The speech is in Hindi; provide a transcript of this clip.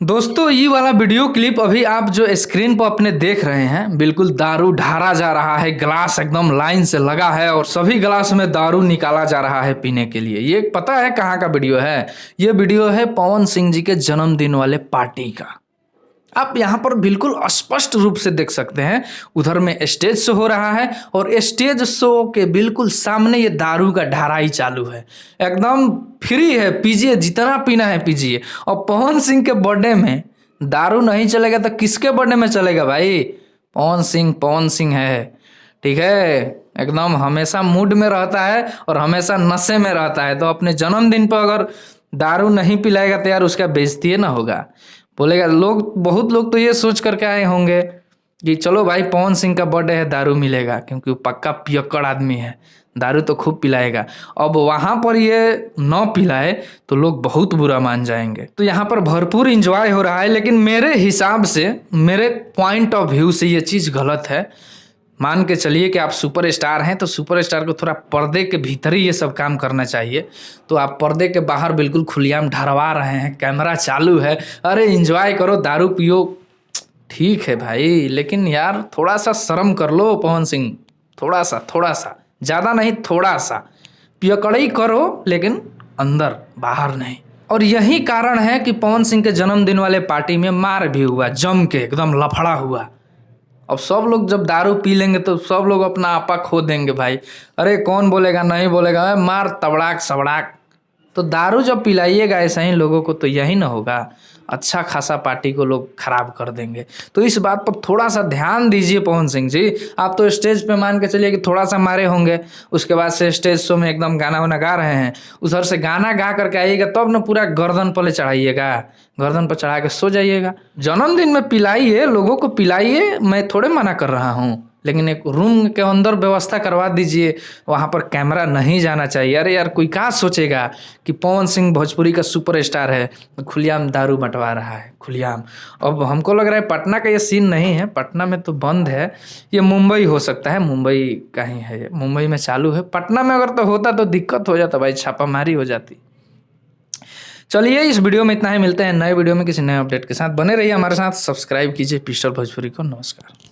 दोस्तों ये वाला वीडियो क्लिप अभी आप जो स्क्रीन पर अपने देख रहे हैं, बिल्कुल दारू ढारा जा रहा है। ग्लास एकदम लाइन से लगा है और सभी ग्लास में दारू निकाला जा रहा है पीने के लिए। ये पता है कहाँ का वीडियो है? ये वीडियो है पवन सिंह जी के जन्मदिन वाले पार्टी का। आप यहाँ पर बिल्कुल स्पष्ट रूप से देख सकते हैं, उधर में स्टेज शो हो रहा है और स्टेज शो के बिल्कुल सामने ये दारू का ढाराई चालू है। एकदम फ्री है, पीजिए, जितना पीना है पीजिए। और पवन सिंह के बर्थडे में दारू नहीं चलेगा तो किसके बर्थडे में चलेगा भाई? पवन सिंह है, ठीक है। एकदम हमेशा मूड में रहता है और हमेशा नशे में रहता है। तो अपने जन्मदिन पर अगर दारू नहीं पिलाएगा तो यार उसका बेइज्जती ना होगा, बोलेगा लोग। बहुत लोग तो ये सोच करके आए होंगे कि चलो भाई पवन सिंह का बर्थडे है, दारू मिलेगा, क्योंकि वो पक्का पियक्कड़ आदमी है, दारू तो खूब पिलाएगा। अब वहाँ पर ये न पिलाए तो लोग बहुत बुरा मान जाएंगे। तो यहाँ पर भरपूर इंजॉय हो रहा है, लेकिन मेरे हिसाब से, मेरे पॉइंट ऑफ व्यू से ये चीज़ गलत है। मान के चलिए कि आप सुपरस्टार हैं तो सुपरस्टार को थोड़ा पर्दे के भीतर ही ये सब काम करना चाहिए। तो आप पर्दे के बाहर बिल्कुल खुलेआम ढरवा रहे हैं, कैमरा चालू है, अरे एंजॉय करो, दारू पियो, ठीक है भाई, लेकिन यार थोड़ा सा शर्म कर लो पवन सिंह। थोड़ा सा, ज़्यादा नहीं, थोड़ा सा पियकड़ई करो, लेकिन अंदर बाहर नहीं। और यही कारण है कि पवन सिंह के जन्मदिन वाले पार्टी में मार भी हुआ, जम के एकदम लफड़ा हुआ। अब सब लोग जब दारू पी लेंगे तो सब लोग अपना आपा खो देंगे भाई। अरे कौन बोलेगा, नहीं बोलेगा, मार तबड़ाक सबड़ाक। तो दारू जब पिलाइएगा ऐसा ही लोगों को तो यही ना होगा, अच्छा खासा पार्टी को लोग खराब कर देंगे। तो इस बात पर थोड़ा सा ध्यान दीजिए पवन सिंह जी। आप तो स्टेज पे मान के चलिए कि थोड़ा सा मारे होंगे, उसके बाद से स्टेज शो में एकदम गाना वाना गा रहे हैं, उधर से गाना गा करके आइएगा तब ना पूरा गर्दन पर ले चढ़ाइएगा, गर्दन पर चढ़ा के सो जाइएगा। जन्मदिन में पिलाइए, लोगों को पिलाइए, मैं थोड़े मना कर रहा हूँ, लेकिन एक रूम के अंदर व्यवस्था करवा दीजिए, वहाँ पर कैमरा नहीं जाना चाहिए। अरे यार कोई क्या सोचेगा कि पवन सिंह भोजपुरी का सुपरस्टार है, खुलेआम दारू बंटवा रहा है, खुलेआम। अब हमको लग रहा है पटना का ये सीन नहीं है, पटना में तो बंद है, ये मुंबई हो सकता है, मुंबई का ही है ये, मुंबई में चालू है। पटना में अगर तो होता तो दिक्कत हो जाता भाई, छापामारी हो जाती। चलिए इस वीडियो में इतना ही, मिलते हैं नए वीडियो में किसी नए अपडेट के साथ। बने रहिए हमारे साथ, सब्सक्राइब कीजिए पिस्टल भोजपुरी को। नमस्कार।